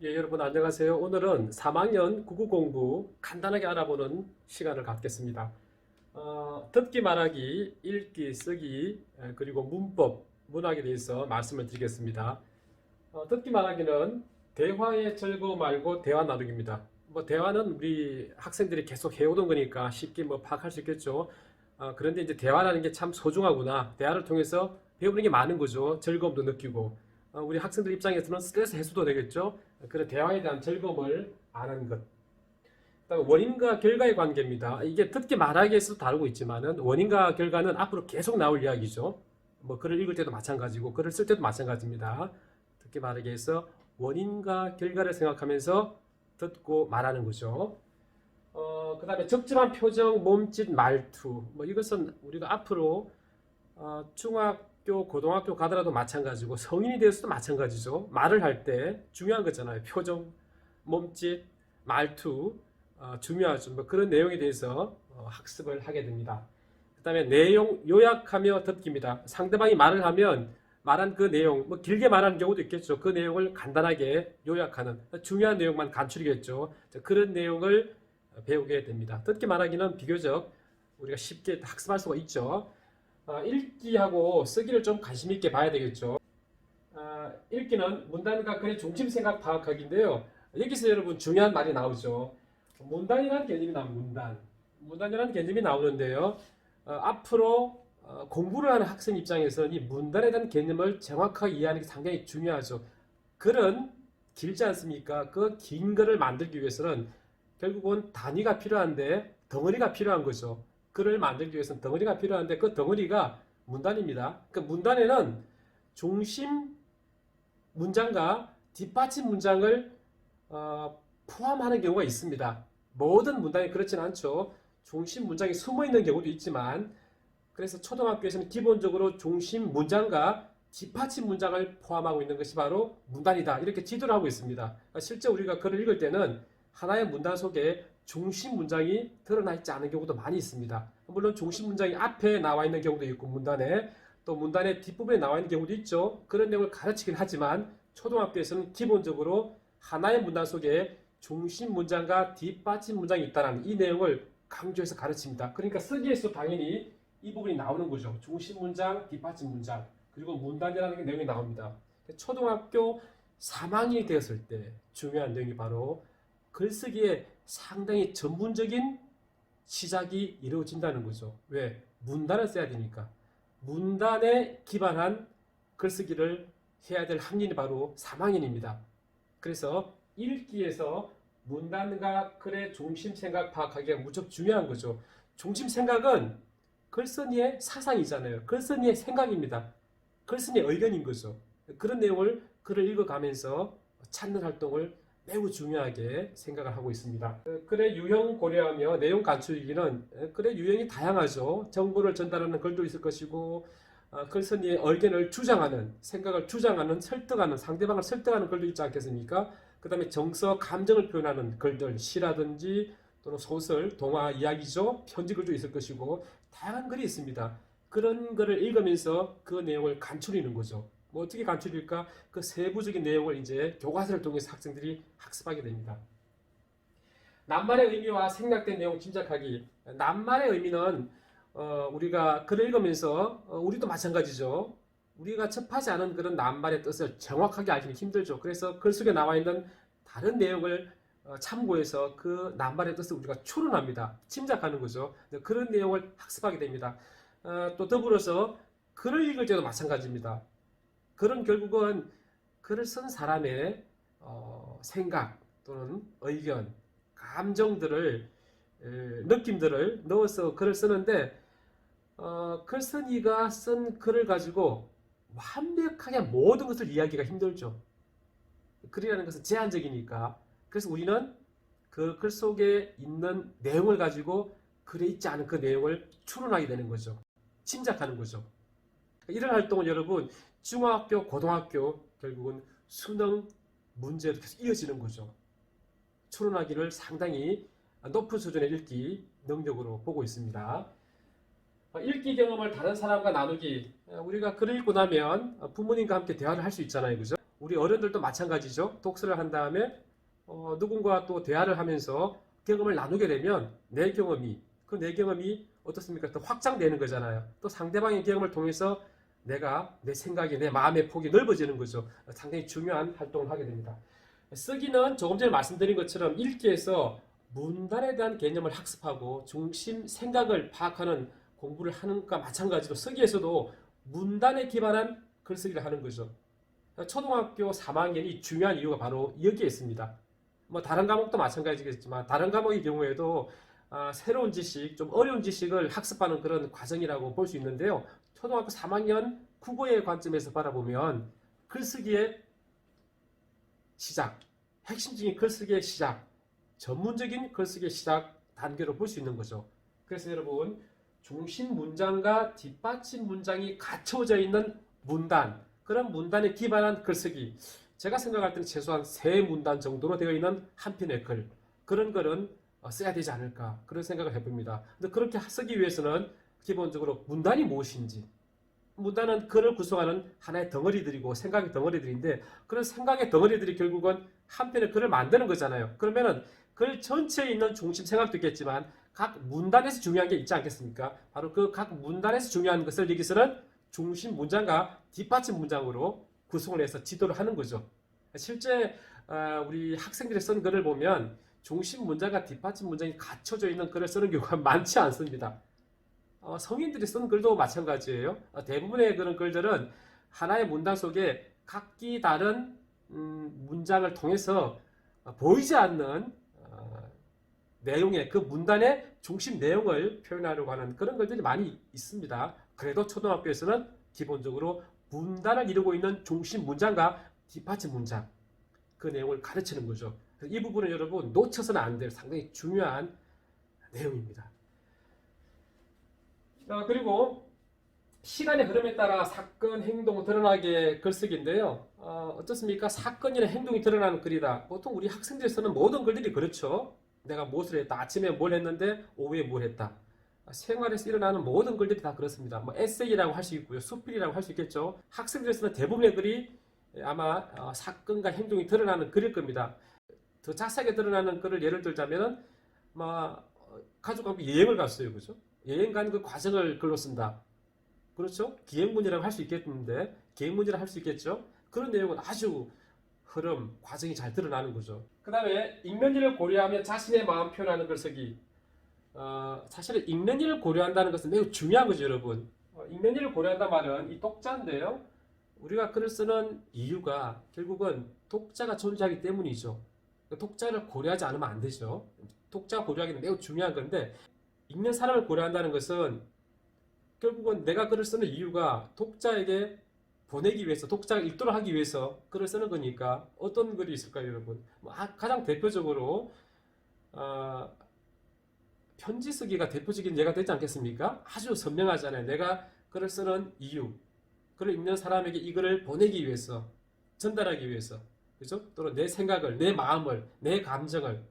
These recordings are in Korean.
예, 여러분 안녕하세요. 오늘은 3학년 국어 공부 간단하게 알아보는 시간을 갖겠습니다. 듣기, 말하기, 읽기, 쓰기, 그리고 문법, 문학에 대해서 말씀을 드리겠습니다. 듣기, 말하기는 대화의 즐거움 말고 대화 나누기입니다. 대화는 우리 학생들이 계속 해오던 거니까 쉽게 파악할 수 있겠죠. 그런데 이제 대화라는 게 참 소중하구나. 대화를 통해서 배우는 게 많은 거죠. 즐거움도 느끼고. 우리 학생들 입장에서는 스트레스 해소도 되겠죠. 그런 대화에 대한 즐거움을 아는 것. 그다음에 원인과 결과의 관계입니다. 이게 듣기 말하기에서 다루고 있지만은 원인과 결과는 앞으로 계속 나올 이야기죠. 글을 읽을 때도 마찬가지고 글을 쓸 때도 마찬가지입니다. 듣기 말하기에서 원인과 결과를 생각하면서 듣고 말하는 거죠. 그다음에 적절한 표정, 몸짓, 말투. 이것은 우리가 앞으로 중학교, 고등학교 가더라도 마찬가지고 성인이 되어서도 마찬가지죠. 말을 할 때 중요한 거잖아요. 표정, 몸짓, 말투 중요하죠. 그런 내용에 대해서 학습을 하게 됩니다. 그 다음에 내용 요약하며 듣기입니다. 상대방이 말을 하면 말한 그 내용, 길게 말하는 경우도 있겠죠. 그 내용을 간단하게 요약하는 중요한 내용만 간추리겠죠. 그런 내용을 배우게 됩니다. 듣기 말하기는 비교적 우리가 쉽게 학습할 수가 있죠. 읽기하고 쓰기를 좀 관심 있게 봐야 되겠죠. 읽기는 문단과 글의 중심 생각 파악하기인데요. 여기서 여러분 중요한 말이 나오죠. 문단이라는 개념이 나옵니다. 문단이라는 개념이 나오는데요. 앞으로 공부를 하는 학생 입장에서는 이 문단에 대한 개념을 정확하게 이해하는 게 상당히 중요하죠. 글은 길지 않습니까? 그 긴 글을 만들기 위해서는 결국은 단위가 필요한데 덩어리가 필요한 거죠. 글을 만들기 위해서는 덩어리가 필요한데 그 덩어리가 문단입니다. 그 문단에는 중심 문장과 뒷받침 문장을 포함하는 경우가 있습니다. 모든 문단이 그렇지는 않죠. 중심 문장이 숨어 있는 경우도 있지만 그래서 초등학교에서는 기본적으로 중심 문장과 뒷받침 문장을 포함하고 있는 것이 바로 문단이다. 이렇게 지도를 하고 있습니다. 실제 우리가 글을 읽을 때는 하나의 문단 속에 중심 문장이 드러나 있지 않은 경우도 많이 있습니다. 물론 중심 문장이 앞에 나와 있는 경우도 있고 문단에 또 문단의 뒷부분에 나와 있는 경우도 있죠. 그런 내용을 가르치긴 하지만 초등학교에서는 기본적으로 하나의 문단 속에 중심 문장과 뒷받침 문장이 있다는 이 내용을 강조해서 가르칩니다. 그러니까 쓰기에서 당연히 이 부분이 나오는 거죠. 중심 문장, 뒷받침 문장, 그리고 문단이라는 내용이 나옵니다. 초등학교 3학년이 되었을 때 중요한 내용이 바로 글쓰기에 상당히 전문적인 시작이 이루어진다는 거죠. 왜? 문단을 써야 되니까. 문단에 기반한 글쓰기를 해야 될 학년이 바로 3학년입니다. 그래서 읽기에서 문단과 글의 중심 생각 파악하기가 무척 중요한 거죠. 중심 생각은 글쓴이의 사상이잖아요. 글쓴이의 생각입니다. 글쓴이의 의견인 거죠. 그런 내용을 글을 읽어가면서 찾는 활동을 매우 중요하게 생각을 하고 있습니다. 글의 유형 고려하며 내용 간추리기는 글의 유형이 다양하죠. 정보를 전달하는 글도 있을 것이고 글쓴이의 의견을 주장하는, 생각을 주장하는, 설득하는, 상대방을 설득하는 글도 있지 않겠습니까? 그 다음에 정서, 감정을 표현하는 글들, 시라든지 또는 소설, 동화, 이야기죠. 편지 글도 있을 것이고 다양한 글이 있습니다. 그런 글을 읽으면서 그 내용을 간추리는 거죠. 어떻게 간추릴까? 그 세부적인 내용을 이제 교과서를 통해서 학생들이 학습하게 됩니다. 낱말의 의미와 생략된 내용 짐작하기. 낱말의 의미는 우리가 글을 읽으면서 우리도 마찬가지죠. 우리가 접하지 않은 그런 낱말의 뜻을 정확하게 알기는 힘들죠. 그래서 글 속에 나와 있는 다른 내용을 참고해서 그 낱말의 뜻을 우리가 추론합니다. 짐작하는 거죠. 그런 내용을 학습하게 됩니다. 또 더불어서 글을 읽을 때도 마찬가지입니다. 글은 결국은 글을 쓴 사람의 생각 또는 의견, 감정들을 느낌들을 넣어서 글을 쓰는데 글쓴이가 쓴 글을 가지고 완벽하게 모든 것을 이야기하기가 힘들죠. 글이라는 것은 제한적이니까. 그래서 우리는 그 글 속에 있는 내용을 가지고 글에 있지 않은 그 내용을 추론하게 되는 거죠. 짐작하는 거죠. 이런 활동을 여러분 중학교, 고등학교 결국은 수능 문제로 계속 이어지는 거죠. 추론하기를 상당히 높은 수준의 읽기 능력으로 보고 있습니다. 읽기 경험을 다른 사람과 나누기. 우리가 글을 읽고 나면 부모님과 함께 대화를 할 수 있잖아요. 그죠? 우리 어른들도 마찬가지죠. 독서를 한 다음에 누군가 또 대화를 하면서 경험을 나누게 되면 내 경험이 어떻습니까? 또 확장되는 거잖아요. 또 상대방의 경험을 통해서 내 생각이, 내 마음의 폭이 넓어지는 거죠. 상당히 중요한 활동을 하게 됩니다. 쓰기는 조금 전에 말씀드린 것처럼 읽기에서 문단에 대한 개념을 학습하고 중심 생각을 파악하는 공부를 하는 것과 마찬가지로 쓰기에서도 문단에 기반한 글쓰기를 하는 거죠. 초등학교 3학년이 중요한 이유가 바로 여기에 있습니다. 뭐 다른 과목도 마찬가지겠지만 다른 과목의 경우에도 새로운 지식, 좀 어려운 지식을 학습하는 그런 과정이라고 볼 수 있는데요. 초등학교 3학년 국어의 관점에서 바라보면 글쓰기의 시작, 핵심적인 글쓰기의 시작, 전문적인 글쓰기의 시작 단계로 볼 수 있는 거죠. 그래서 여러분, 중심 문장과 뒷받침 문장이 갖춰져 있는 문단, 그런 문단에 기반한 글쓰기, 제가 생각할 때는 최소한 3문단 정도로 되어 있는 한 편의 글, 그런 글은 써야 되지 않을까, 그런 생각을 해봅니다. 근데 그렇게 쓰기 위해서는 기본적으로 문단이 무엇인지, 문단은 글을 구성하는 하나의 덩어리들이고 생각의 덩어리들인데, 그런 생각의 덩어리들이 결국은 한 편의 글을 만드는 거잖아요. 그러면은 글 전체에 있는 중심 생각도 있겠지만 각 문단에서 중요한 게 있지 않겠습니까? 바로 그 각 문단에서 중요한 것을 여기서는 중심 문장과 뒷받침 문장으로 구성을 해서 지도를 하는 거죠. 실제 우리 학생들이 쓴 글을 보면 중심 문장과 뒷받침 문장이 갖춰져 있는 글을 쓰는 경우가 많지 않습니다. 성인들이 쓴 글도 마찬가지예요. 대부분의 그런 글들은 하나의 문단 속에 각기 다른 문장을 통해서 보이지 않는 내용의 그 문단의 중심 내용을 표현하려고 하는 그런 글들이 많이 있습니다. 그래도 초등학교에서는 기본적으로 문단을 이루고 있는 중심 문장과 뒷받침 문장, 그 내용을 가르치는 거죠. 이 부분은 여러분 놓쳐서는 안 될 상당히 중요한 내용입니다. 그리고 시간의 흐름에 따라 사건, 행동 드러나게 글쓰기인데요. 어떻습니까? 사건이나 행동이 드러나는 글이다. 보통 우리 학생들이 쓰는 모든 글들이 그렇죠. 내가 무엇을 했다. 아침에 뭘 했는데 오후에 뭘 했다. 생활에서 일어나는 모든 글들이 다 그렇습니다. 뭐 에세이라고 할 수 있고요. 수필이라고 할 수 있겠죠. 학생들이 쓰는 대부분의 글이 아마 사건과 행동이 드러나는 글일 겁니다. 더 자세하게 드러나는 글을 예를 들자면 가족과 함께 여행을 갔어요. 그죠? 여행 간 그 과정을 글로 쓴다. 그렇죠? 기행문이라고 할 수 있겠는데, 기행문이라고 할 수 있겠죠? 그런 내용은 아주 흐름, 과정이 잘 드러나는 거죠. 그 다음에 읽는 이를 고려하며 자신의 마음 표현하는 글쓰기. 사실은 읽는 이를 고려한다는 것은 매우 중요한 거죠, 여러분. 읽는 이를 고려한다 말은 이 독자인데요. 우리가 글을 쓰는 이유가 결국은 독자가 존재하기 때문이죠. 독자를 고려하지 않으면 안 되죠. 독자 고려하기는 매우 중요한 건데, 읽는 사람을 고려한다는 것은 결국은 내가 글을 쓰는 이유가 독자에게 보내기 위해서, 독자가 읽도록 하기 위해서 글을 쓰는 거니까 어떤 글이 있을까요, 여러분? 가장 대표적으로 편지 쓰기가 대표적인 예가 되지 않겠습니까? 아주 선명하잖아요. 내가 글을 쓰는 이유, 글을 읽는 사람에게 이 글을 보내기 위해서, 전달하기 위해서, 그죠? 또는 내 생각을, 내 마음을, 내 감정을,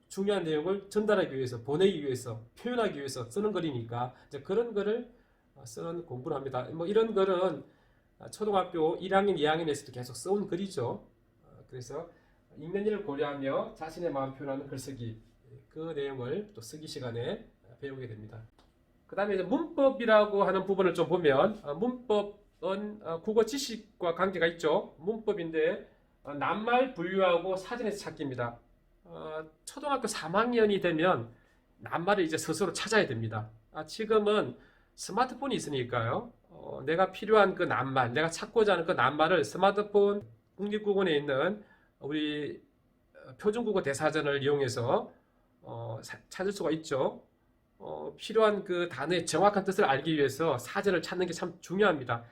중요한 내용을 전달하기 위해서, 보내기 위해서, 표현하기 위해서 쓰는 글이니까 이제 그런 글을 쓰는 공부를 합니다. 뭐 이런 글은 초등학교 1학년, 2학년에서도 계속 써온 글이죠. 그래서 읽는 일을 고려하며 자신의 마음 표현하는 글쓰기, 그 내용을 또 쓰기 시간에 배우게 됩니다. 그 다음에 이제 문법이라고 하는 부분을 좀 보면, 문법은 국어 지식과 관계가 있죠. 문법인데 낱말 분류하고 사전에서 찾기입니다. 초등학교 3학년이 되면 낱말을 이제 스스로 찾아야 됩니다. 지금은 스마트폰이 있으니까요. 내가 필요한 그 낱말, 내가 찾고자 하는 그 낱말을 스마트폰 국립국어원에 있는 우리 표준국어 대사전을 이용해서 찾을 수가 있죠. 필요한 그 단어의 정확한 뜻을 알기 위해서 사전을 찾는 게 참 중요합니다.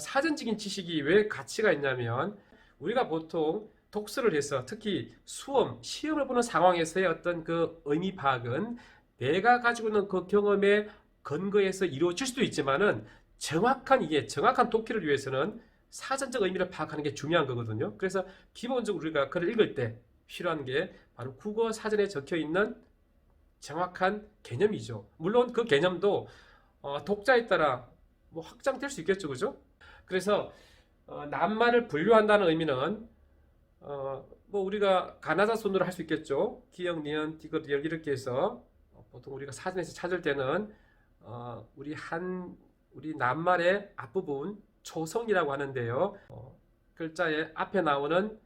사전적인 지식이 왜 가치가 있냐면, 우리가 보통 독서를 해서 특히 시험을 보는 상황에서의 어떤 그 의미 파악은 내가 가지고 있는 그 경험에 근거해서 이루어질 수도 있지만은 정확한 독해를 위해서는 사전적 의미를 파악하는 게 중요한 거거든요. 그래서 기본적으로 우리가 글을 읽을 때 필요한 게 바로 국어 사전에 적혀 있는 정확한 개념이죠. 물론 그 개념도 독자에 따라 뭐 확장될 수 있겠죠, 그죠? 그래서 낱말을 분류한다는 의미는 뭐 우리가 가나다 순으로 할 수 있겠죠. 기역, 니은, 디귿, 리을 이렇게 해서 보통 우리가 사전에서 찾을 때는 우리 낱말의 앞부분 초성이라고 하는데요. 글자의 앞에 나오는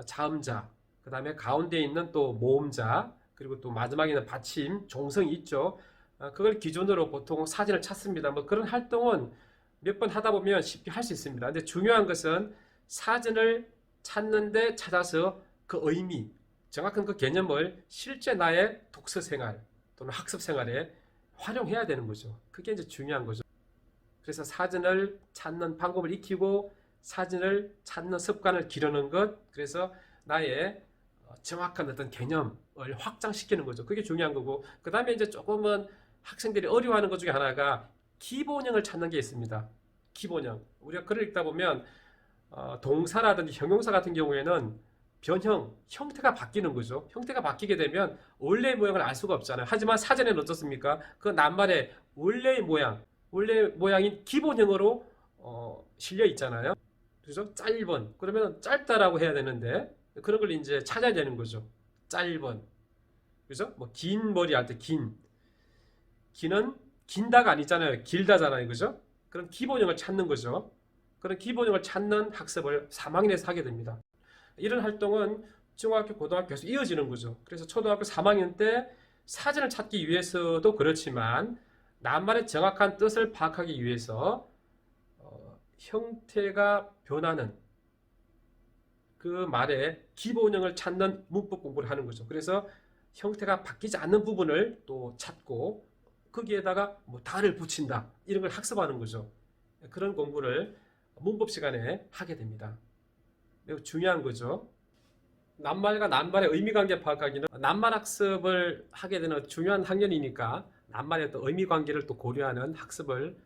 자음자, 그 다음에 가운데 있는 또 모음자, 그리고 또 마지막에 있는 받침, 종성이 있죠. 그걸 기준으로 보통 사전을 찾습니다. 뭐 그런 활동은 몇 번 하다 보면 쉽게 할 수 있습니다. 근데 중요한 것은 사전을 찾는데 찾아서 그 의미, 정확한 그 개념을 실제 나의 독서 생활 또는 학습 생활에 활용해야 되는 거죠. 그게 이제 중요한 거죠. 그래서 사전을 찾는 방법을 익히고 사전을 찾는 습관을 기르는 것, 그래서 나의 정확한 어떤 개념을 확장시키는 거죠. 그게 중요한 거고, 그 다음에 이제 조금은 학생들이 어려워하는 것 중에 하나가 기본형을 찾는 게 있습니다. 기본형. 우리가 글을 읽다 보면 동사라든지 형용사 같은 경우에는 변형, 형태가 바뀌는 거죠. 형태가 바뀌게 되면 원래의 모양을 알 수가 없잖아요. 하지만 사전에는 어떻습니까? 그 낱말의 원래의 모양, 원래 모양인 기본형으로 실려 있잖아요. 그죠? 짧은. 그러면 짧다라고 해야 되는데 그런 걸 이제 찾아야 되는 거죠. 짧은. 그죠? 뭐 긴 머리 할 때 긴은 긴다가 아니잖아요. 길다잖아요. 그죠? 그런 기본형을 찾는 거죠. 그런 기본형을 찾는 학습을 3학년에서 하게 됩니다. 이런 활동은 중학교, 고등학교 계속 이어지는 거죠. 그래서 초등학교 3학년 때 사전을 찾기 위해서도 그렇지만 낱말의 정확한 뜻을 파악하기 위해서 형태가 변하는 그 말의 기본형을 찾는 문법 공부를 하는 거죠. 그래서 형태가 바뀌지 않는 부분을 또 찾고 거기에다가 뭐 달을 붙인다 이런 걸 학습하는 거죠. 그런 공부를 문법 시간에 하게 됩니다. 매우 중요한 거죠. 낱말과 낱말의 의미관계 파악하기는 낱말 학습을 하게 되는 중요한 학년이니까 낱말의 또 의미관계를 또 고려하는 학습을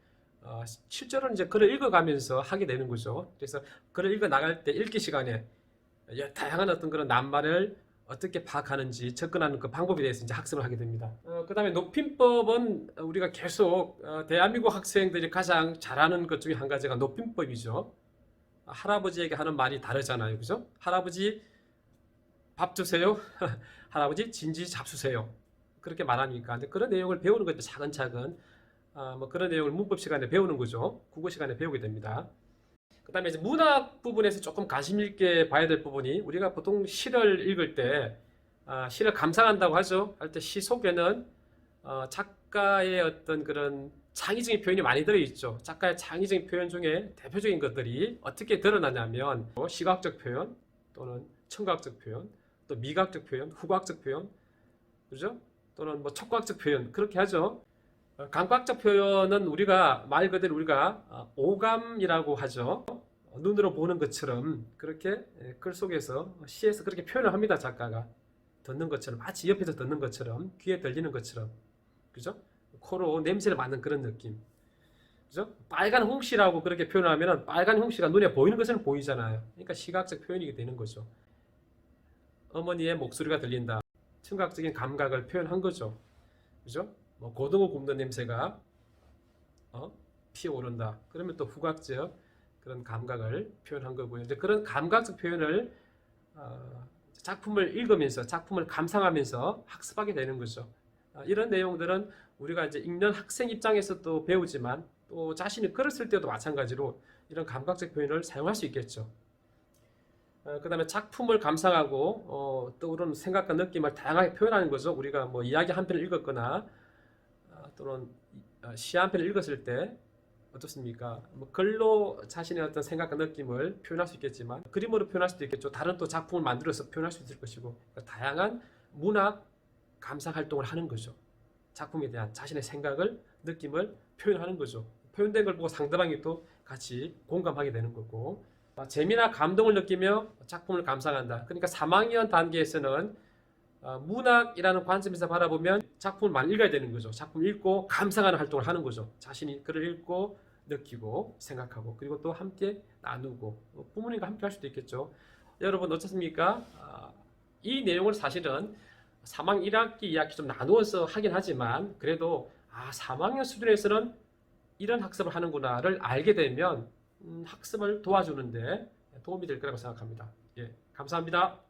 실제로 이제 글을 읽어가면서 하게 되는 거죠. 그래서 글을 읽어 나갈 때 읽기 시간에 다양한 어떤 그런 낱말을 어떻게 파악하는지 접근하는 그 방법에 대해서 이제 학습을 하게 됩니다. 그 다음에 높임법은 우리가 계속 대한민국 학생들이 가장 잘하는 것 중에 한 가지가 높임법이죠. 할아버지에게 하는 말이 다르잖아요. 그죠? 할아버지 밥 주세요. 할아버지 진지 잡수세요. 그렇게 말하니까. 근데 그런 내용을 배우는 거죠. 차근차근. 뭐 그런 내용을 문법 시간에 배우는 거죠. 국어 시간에 배우게 됩니다. 그 다음에 이제 문학 부분에서 조금 관심 있게 봐야 될 부분이 우리가 보통 시를 읽을 때 시를 감상한다고 하죠. 할 때 시 속에는 작가의 어떤 그런 창의적인 표현이 많이 들어있죠. 작가의 창의적인 표현 중에 대표적인 것들이 어떻게 드러나냐면 시각적 표현 또는 청각적 표현 또 미각적 표현, 후각적 표현 그죠? 또는 뭐 촉각적 표현 그렇게 하죠. 감각적 표현은 우리가 말 그대로 우리가 오감이라고 하죠. 눈으로 보는 것처럼 그렇게 글 속에서 시에서 그렇게 표현을 합니다. 작가가 듣는 것처럼 마치 옆에서 듣는 것처럼 귀에 들리는 것처럼 그죠? 코로 냄새를 맡는 그런 느낌 그죠? 빨간 홍시라고 그렇게 표현하면 빨간 홍시가 눈에 보이는 것은 보이잖아요. 그러니까 시각적 표현이 되는 거죠. 어머니의 목소리가 들린다. 청각적인 감각을 표현한 거죠. 그죠? 뭐 고등어 굽는 냄새가 피어오른다. 그러면 또 후각적 그런 감각을 표현한 거고요. 이제 그런 감각적 표현을 작품을 읽으면서 작품을 감상하면서 학습하게 되는 거죠. 이런 내용들은 우리가 이제 읽는 학생 입장에서 또 배우지만 또 자신이 글을 쓸 때도 마찬가지로 이런 감각적 표현을 사용할 수 있겠죠. 그 다음에 작품을 감상하고 떠오르는 생각과 느낌을 다양하게 표현하는 거죠. 우리가 뭐 이야기 한 편을 읽었거나 또는 시 한 편을 읽었을 때 어떻습니까? 뭐 글로 자신의 어떤 생각과 느낌을 표현할 수 있겠지만 그림으로 표현할 수도 있겠죠. 다른 또 작품을 만들어서 표현할 수 있을 것이고 그러니까 다양한 문학 감상 활동을 하는 거죠. 작품에 대한 자신의 생각을 느낌을 표현하는 거죠. 표현된 걸 보고 상대방이 또 같이 공감하게 되는 거고 재미나 감동을 느끼며 작품을 감상한다. 그러니까 3학년 단계에서는 문학이라는 관점에서 바라보면 작품을 많이 읽어야 되는 거죠. 작품을 읽고 감상하는 활동을 하는 거죠. 자신이 글을 읽고 느끼고 생각하고 그리고 또 함께 나누고 부모님과 함께 할 수도 있겠죠. 여러분 어떻습니까? 이 내용을 사실은 3학년 1학기, 2학기 좀 나누어서 하긴 하지만 그래도 3학년 수준에서는 이런 학습을 하는구나를 알게 되면 학습을 도와주는데 도움이 될 거라고 생각합니다. 예, 감사합니다.